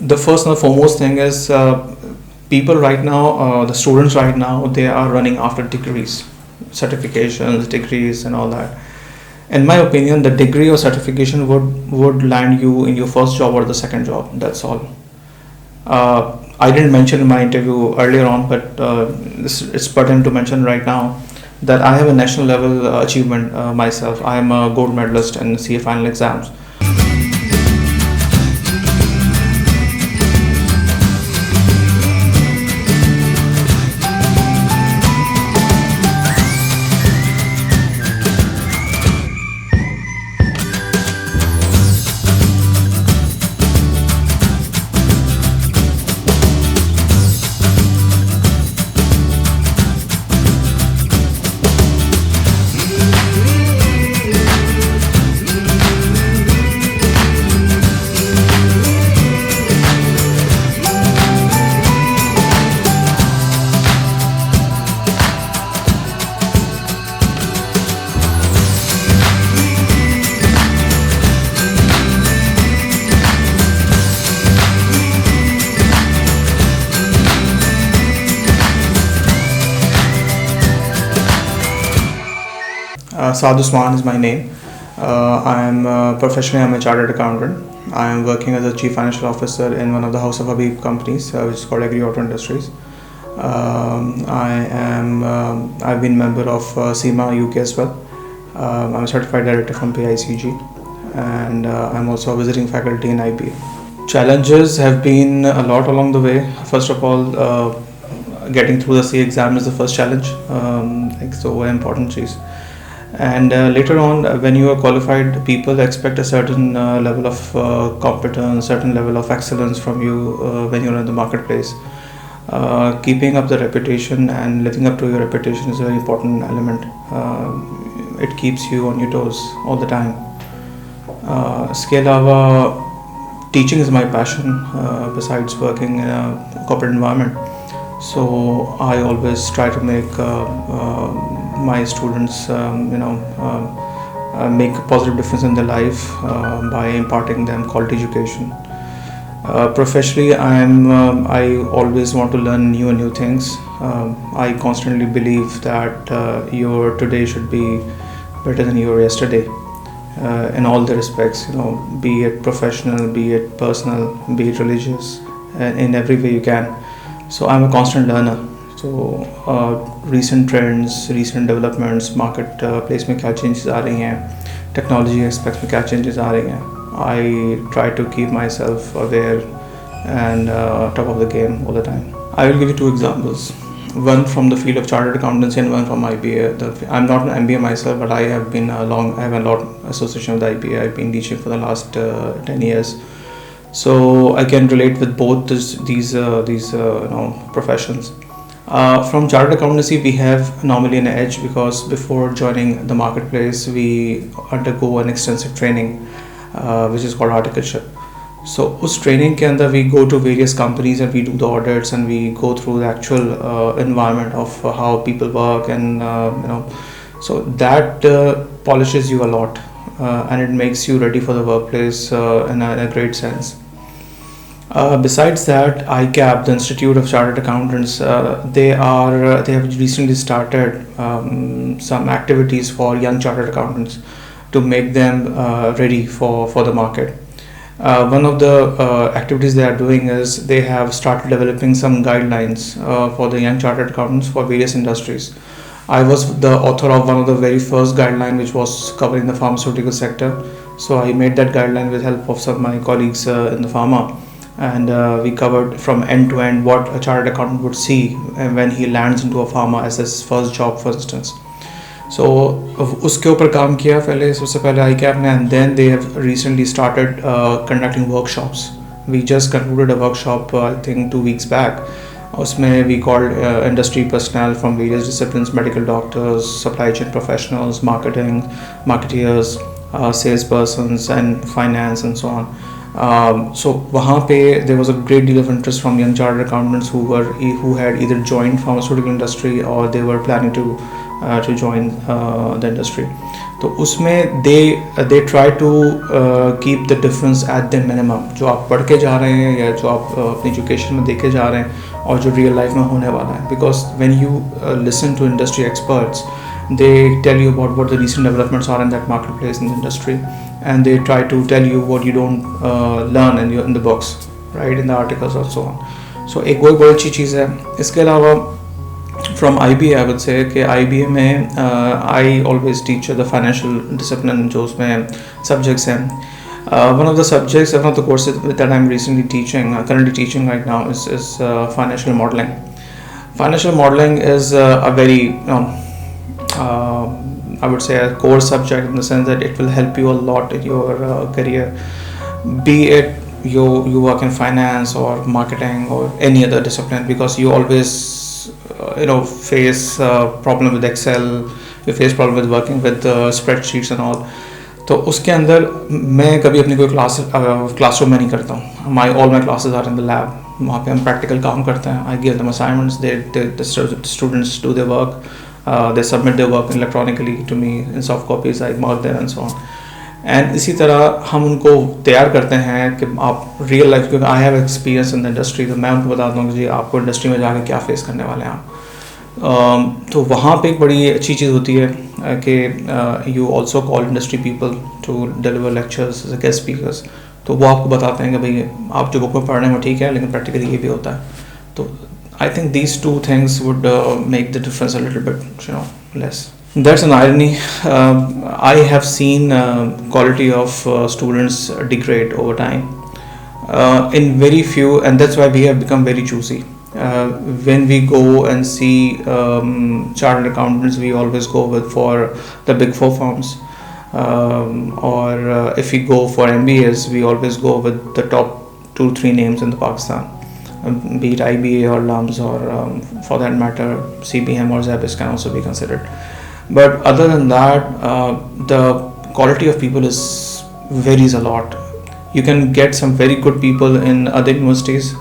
The first and the foremost thing is people right now, the students right now, they are running after degrees, certifications, degrees, and all that. In my opinion, the degree or certification would land you in your first job or the second job. That's all. I didn't mention in my interview earlier on, but it's pertinent to mention right now that I have a national level achievement myself. I am a gold medalist in CA final exams. Saad Usman is my name. Professionally I'm a chartered accountant. I am working as a chief financial officer in one of the House of Habib companies, which is called Agri Auto Industries. I've been member of SEMA UK as well. I'm a certified director from PICG, and I'm also a visiting faculty in IBA. Challenges have been a lot along the way. First of all, getting through the CA exam is the first challenge. It's a very important piece. And later on, when you are qualified, people expect a certain level of competence, certain level of excellence from you when you're in the marketplace. Keeping up the reputation and living up to your reputation is a very important element. It keeps you on your toes all the time. Iske alawa, teaching is my passion besides working in a corporate environment. So I always try to make my students, make a positive difference in their life by imparting them quality education. Professionally, I always want to learn new things. I constantly believe that your today should be better than your yesterday in all the respects. Be it professional, be it personal, be it religious, in every way you can. So I'm a constant learner. So recent trends, recent developments, marketplace में क्या changes आ रही हैं, technology aspects में क्या changes आ रही हैं. I try to keep myself aware and top of the game all the time. I will give you two examples. One from the field of chartered accountancy and one from IBA. I'm not an MBA myself, but I have a lot association with IBA. I've been teaching for the last 10 years. So I can relate with both these professions. From chartered accountancy, we have normally an edge because before joining the marketplace, we undergo an extensive training, which is called articleship. So उस training के अंदर we go to various companies and we do the audits and we go through the actual environment of how people work and so that polishes you a lot and it makes you ready for the workplace in a great sense. Besides that, ICAP, the Institute of Chartered Accountants, they have recently started some activities for young chartered accountants to make them ready for the market. One of the activities they are doing is they have started developing some guidelines for the young chartered accountants for various industries. I was the author of one of the very first guideline which was covering the pharmaceutical sector. So I made that guideline with help of some of my colleagues in the pharma. And we covered from end to end what a chartered accountant would see when he lands into a pharma as his first job, for instance. So उसके ऊपर काम किया सबसे पहले ICAP ने, and then they have recently started conducting workshops. We just concluded a workshop I think 2 weeks back. उसमें we called industry personnel from various disciplines, medical doctors, supply chain professionals, marketeers, salespersons and finance and so on. So वहाँ पे there was a great deal of interest from young chartered accountants who had either joined pharmaceutical industry or they were planning to join the industry. तो उसमें they try to keep the difference at the minimum, जो आप पढ़ के जा रहे हैं या जो आप अपनी एजुकेशन में देखे जा रहे हैं और जो रियल लाइफ में होने वाला है. Because when you listen to industry experts, they tell you about what the recent developments are in that marketplace in the industry, and they try to tell you what you don't learn in the books, right, in the articles or so on. So एक बहुत अच्छी चीज़ है. इसके अलावा from IBA I would say कि IBA में I always teach the financial discipline, जो उसमें subjects हैं. One of the subjects, one of the courses that I'm recently teaching, currently teaching right now is financial modeling. Financial modeling is a very I would say a core subject, in the sense that it will help you a lot in your career, be it you work in finance or marketing or any other discipline, because you always face problem with Excel, you face problem with working with spreadsheets and all. तो उसके अंदर मैं कभी अपनी कोई classroom में नहीं करता हूँ. All my classes are in the lab. वहाँ पे हम प्रैक्टिकल काम करते हैं. I give them assignments, the students do their work, they submit their work electronically to me in soft copies, I mark them and so on. And इसी तरह हम उनको तैयार करते हैं कि आप रियल लाइफ, क्योंकि I have experience in the industry, तो मैं उनको बताता हूँ कि जी आपको इंडस्ट्री में जाके क्या फेस करने वाले हैं आप. तो वहाँ पे एक बड़ी अच्छी चीज़ होती है कि you also call industry people to deliver lectures as a guest speakers. तो वो आपको बताते हैं कि भाई आप जो बुक में पढ़ने में ठीक है, लेकिन प्रैक्टिकली ये भी होता है. तो I think these two things would make the difference a little bit, less. That's an irony. I have seen quality of students degrade over time. In very few, and that's why we have become very choosy. When we go and see chartered accountants, we always go for the big four firms. Or if we go for MBAs, we always go with the top 2-3 names in the Pakistan. Be it IBA or LUMS or for that matter CBM or Zabis can also be considered. But other than that, the quality of people varies a lot. You can get some very good people in other universities,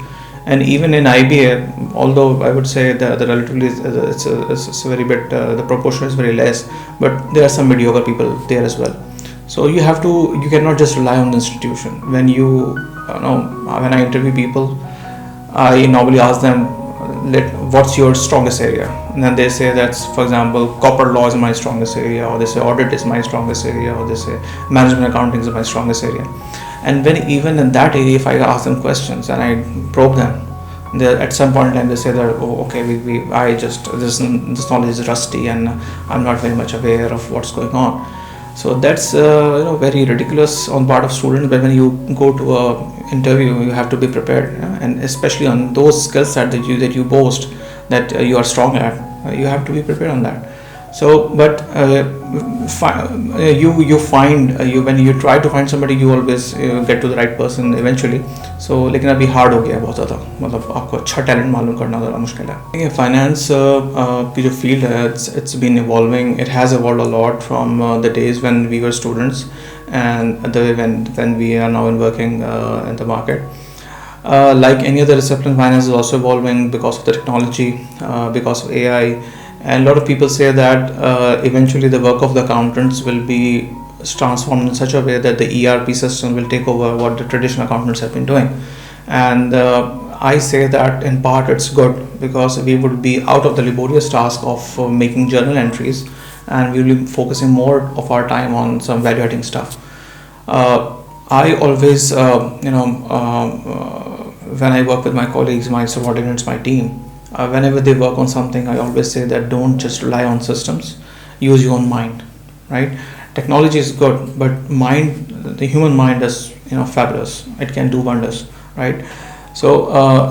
and even in IBA, although I would say the relatively it's very bit, the proportion is very less, but there are some mediocre people there as well. So you cannot just rely on the institution. When when I interview people, I normally ask them, what's your strongest area? And then they say that, for example, corporate law is my strongest area, or they say audit is my strongest area, or they say management accounting is my strongest area. And when even in that area, if I ask them questions and I probe them, at some point in time they say that, oh, okay, this knowledge is rusty and I'm not very much aware of what's going on. So that's very ridiculous on part of students. But when you go to a interview, you have to be prepared, and especially on those skill sets that you boast that you are strong at, you have to be prepared on that. So but you find when you try to find somebody, you always get to the right person eventually. So लेकिन अभी hard हो गया बहुत ज़्यादा, मतलब आपको अच्छा talent मालूम करना ज़रा मुश्किल है. फाइनेंस की जो फील्ड है, it's been evolving. It has evolved a lot from the days when we were students and when we are now working in the market. Like any other discipline, finance is also evolving because of the technology, because of AI. And a lot of people say that eventually the work of the accountants will be transformed in such a way that the ERP system will take over what the traditional accountants have been doing. And I say that in part it's good, because we would be out of the laborious task of making journal entries, and we will be focusing more of our time on some value adding stuff. I always when I work with my colleagues, my subordinates, my team, whenever they work on something, I always say that don't just rely on systems, use your own mind, right? Technology is good, but the human mind is fabulous. It can do wonders, right? So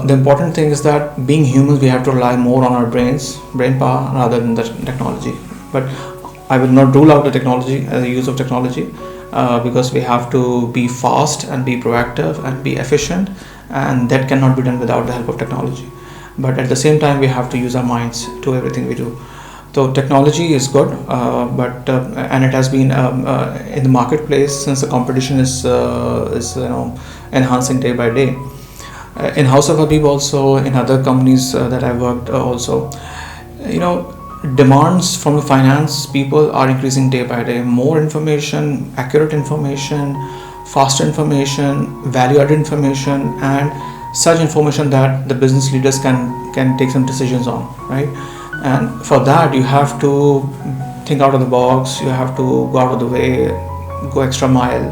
the important thing is that being humans, we have to rely more on our brain power rather than the technology. But I will not rule out the use of technology, because we have to be fast and be proactive and be efficient, and that cannot be done without the help of technology. But at the same time, we have to use our minds to everything we do. So technology is good, and it has been in the marketplace since the competition is enhancing day by day. In House of Habib also, in other companies that I worked also, demands from the finance people are increasing day by day. More information, accurate information, faster information, value-added information, and such information that the business leaders can take some decisions on, right? And for that, you have to think out of the box. You have to go out of the way, go extra mile.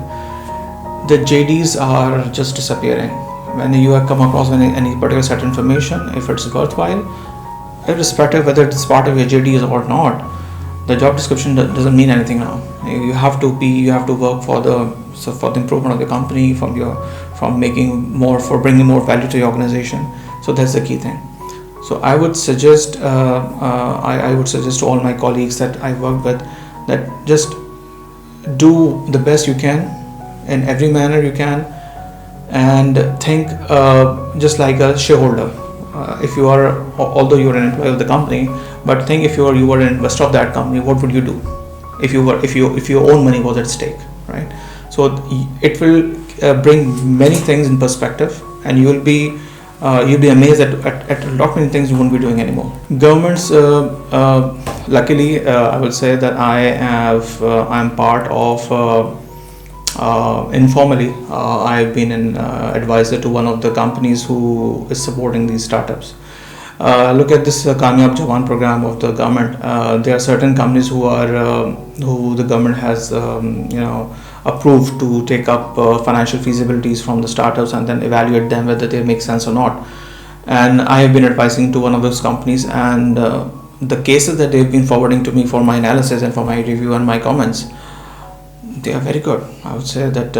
The JDs are just disappearing. When you have come across any particular set of information, if it's worthwhile, irrespective whether it's part of your JDs or not, the job description doesn't mean anything now. You have to work for the improvement of the company, from bringing more value to your organization. So that's the key thing. So I would suggest to all my colleagues that I work with, that just do the best you can in every manner you can, and think just like a shareholder. Although you're an employee of the company, but think if you were an investor of that company, what would you do if your own money was at stake, right? So it will bring many things in perspective, and you'll be amazed at a lot many things you won't be doing anymore. Governments, luckily, I would say that I'm part of. Informally, I've been an advisor to one of the companies who is supporting these startups. Look at this Kamyab Jawan program of the government. There are certain companies who the government has approved to take up financial feasibilities from the startups and then evaluate them whether they make sense or not. And I have been advising to one of those companies, and the cases that they've been forwarding to me for my analysis and for my review and my comments, they are very good. I would say that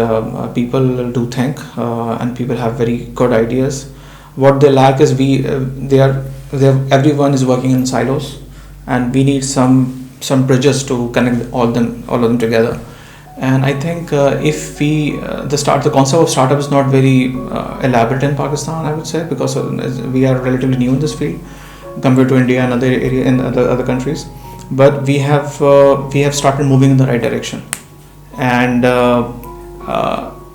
people do think, and people have very good ideas. What they lack is everyone is working in silos, and we need some bridges to connect all of them together. And I think if the concept of startup is not very elaborate in Pakistan, I would say, because we are relatively new in this field compared to India and other countries. But we have started moving in the right direction. And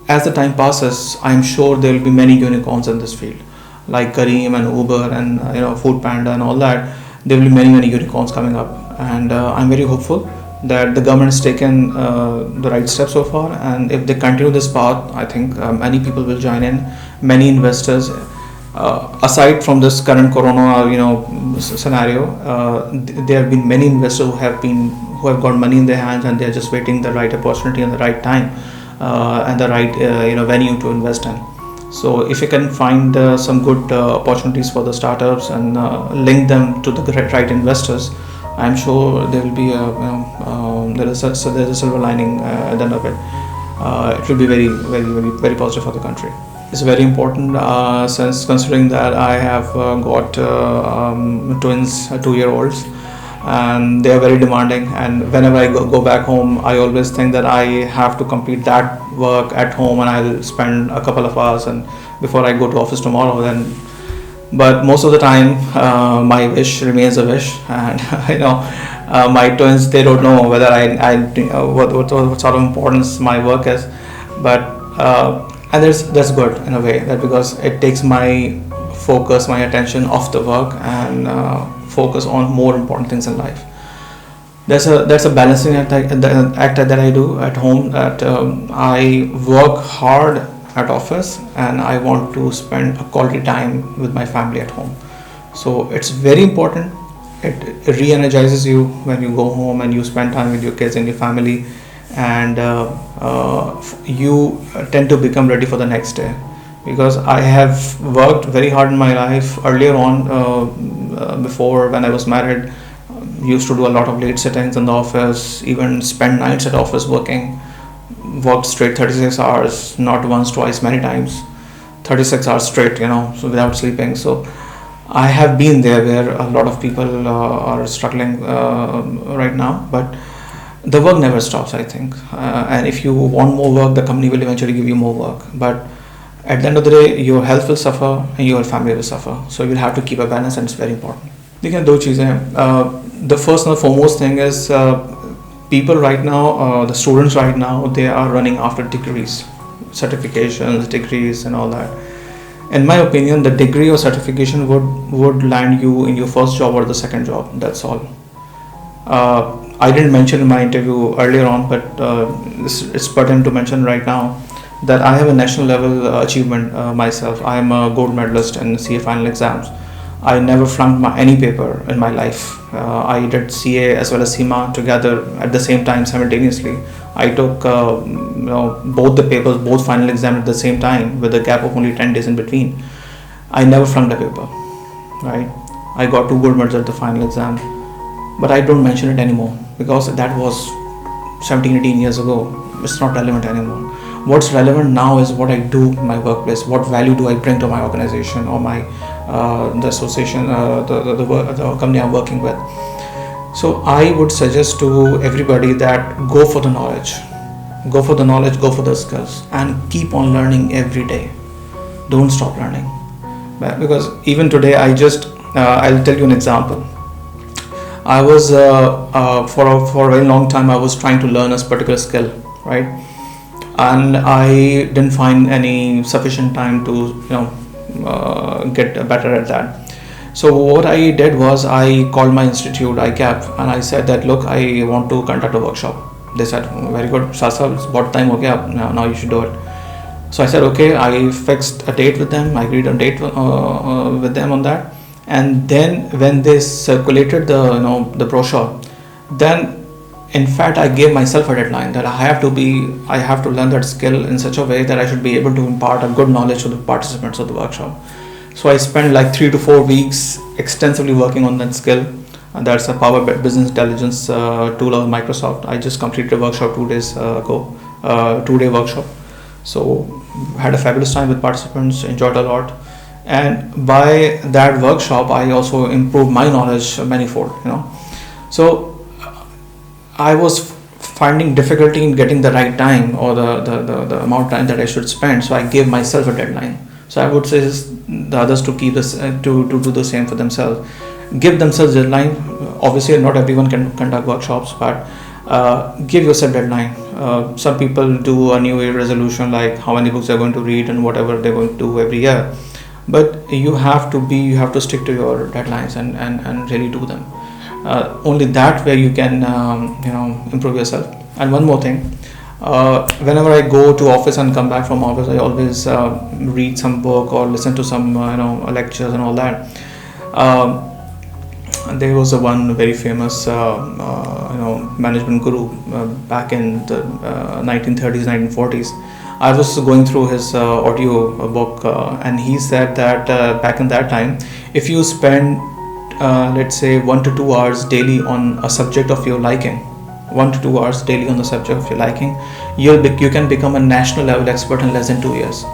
as the time passes, I'm sure there will be many unicorns in this field, like Careem and Uber and Food Panda and all that. There will be many unicorns coming up, and I'm very hopeful that the government has taken the right steps so far. And if they continue this path, I think many people will join in. Many investors, aside from this current Corona scenario, there have been many investors who have got money in their hands, and they're just waiting the right opportunity and the right time and the right venue to invest in. So if you can find some good opportunities for the startups and link them to the right investors, I'm sure there will be there's a silver lining at the end of it. It will be very, very, very, very positive for the country. It's very important, since considering that I have got twins, 2-year-olds, and they are very demanding. And whenever I go back home, I always think that I have to complete that work at home, and I'll spend a couple of hours and before I go to office tomorrow. But most of the time, my wish remains a wish, and my twins, they don't know whether what sort of importance my work is, but and that's good in a way, that because it takes my focus, my attention off the work, and focus on more important things in life. That's a balancing act that I do at home, that I work hard at office and I want to spend a quality time with my family at home. So it's very important. It re-energizes you when you go home and you spend time with your kids and your family, and you tend to become ready for the next day. Because I have worked very hard in my life earlier on, before when I was married. Used to do a lot of late sittings in the office, even spend nights at office worked straight 36 hours, not once, twice, many times, 36 hours straight, so without sleeping. So I have been there where a lot of people are struggling right now, but the work never stops, I think. And if you want more work, the company will eventually give you more work. But at the end of the day, your health will suffer and your family will suffer. So you'll have to keep a balance, and it's very important. देखिए, दो चीज़ें हैं. The first and foremost thing is people right now, the students right now, they are running after degrees, certifications, degrees and all that. In my opinion, the degree or certification would land you in your first job or the second job. That's all. I didn't mention in my interview earlier on, but it's pertinent to mention right now that I have a national level achievement myself. I am a gold medalist in CA final exams. I never flunked any paper in my life. I did CA as well as CIMA together at the same time simultaneously. I took both the papers, both final exams at the same time with a gap of only 10 days in between. I never flunked a paper, right? I got 2 gold medals at the final exam, but I don't mention it anymore because that was 17, 18 years ago. It's not relevant anymore. What's relevant now is what I do in my workplace. What value do I bring to my organization or my the association, the company I'm working with. So I would suggest to everybody that go for the knowledge, go for the knowledge, go for the skills, and keep on learning every day. Don't stop learning, because even today I'll tell you an example. I was for a very long time I was trying to learn a particular skill, right? And I didn't find any sufficient time to get better at that. So what I did was I called my institute, ICAP, and I said that look, I want to conduct a workshop. They said very good, Shasa, what time ho gaya, now you should do it. So I said okay. I fixed a date with them. I agreed a date with them on that. And then when they circulated the brochure, then in fact I gave myself a deadline that I have to learn that skill in such a way that I should be able to impart a good knowledge to the participants of the workshop. So I spent like 3 to 4 weeks extensively working on that skill. That's a Power Business Intelligence tool of Microsoft. I just completed a workshop 2 days ago, 2-day workshop. So had a fabulous time with participants, enjoyed a lot. And by that workshop I also improved my knowledge manifold. So I was finding difficulty in getting the right time or the amount of time that I should spend. So I gave myself a deadline. So I would say the others to keep this to do the same for themselves. Give themselves a deadline. Obviously not everyone can conduct workshops, but give yourself deadline. Some people do a new year resolution like how many books they're going to read and whatever they're going to do every year. But you have to stick to your deadlines and really do them. Only that way you can improve yourself. And one more thing, whenever I go to office and come back from office, I always read some book or listen to some lectures and all that. There was one very famous management guru back in the 1930s, 1940s. I was going through his audio book, and he said that back in that time, if you spend let's say 1 to 2 hours daily on a subject of your liking, 1 to 2 hours daily on the subject of your liking, you can become a national level expert in less than 2 years.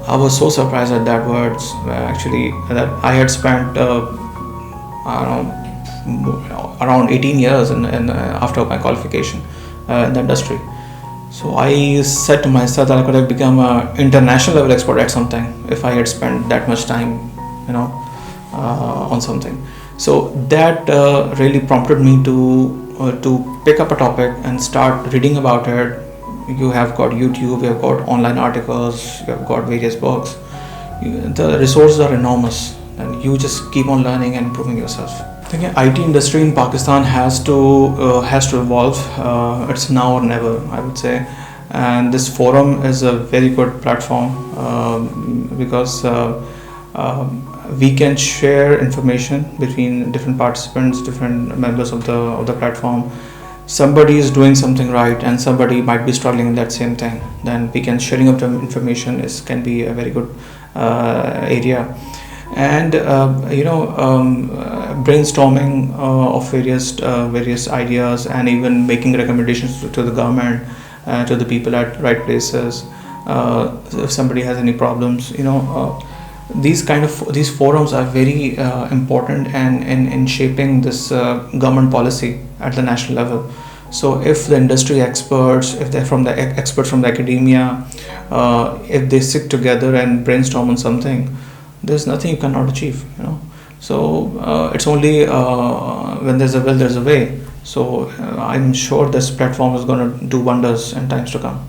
I was so surprised at that words. Actually, that I had spent around 18 years in after my qualification in the industry. So I said to myself that I could have become an international level expert at something if I had spent that much time, on something. So that really prompted me to pick up a topic and start reading about it. You have got YouTube, you have got online articles, you have got various books. The resources are enormous, and you just keep on learning and improving yourself. I think IT industry in Pakistan has to evolve. It's now or never, I would say. And this forum is a very good platform because we can share information between different participants, different members of the platform. Somebody is doing something right and somebody might be struggling in that same thing. Then we can sharing of the information can be a very good area. And brainstorming of various ideas, and even making recommendations to the government, to the people at right places. If somebody has any problems, these forums are very important and in shaping this government policy at the national level. So if the industry experts, if they're from the experts from the academia, if they sit together and brainstorm on something, there's nothing you cannot achieve. So it's only when there's a will, there's a way. So I'm sure this platform is going to do wonders in times to come.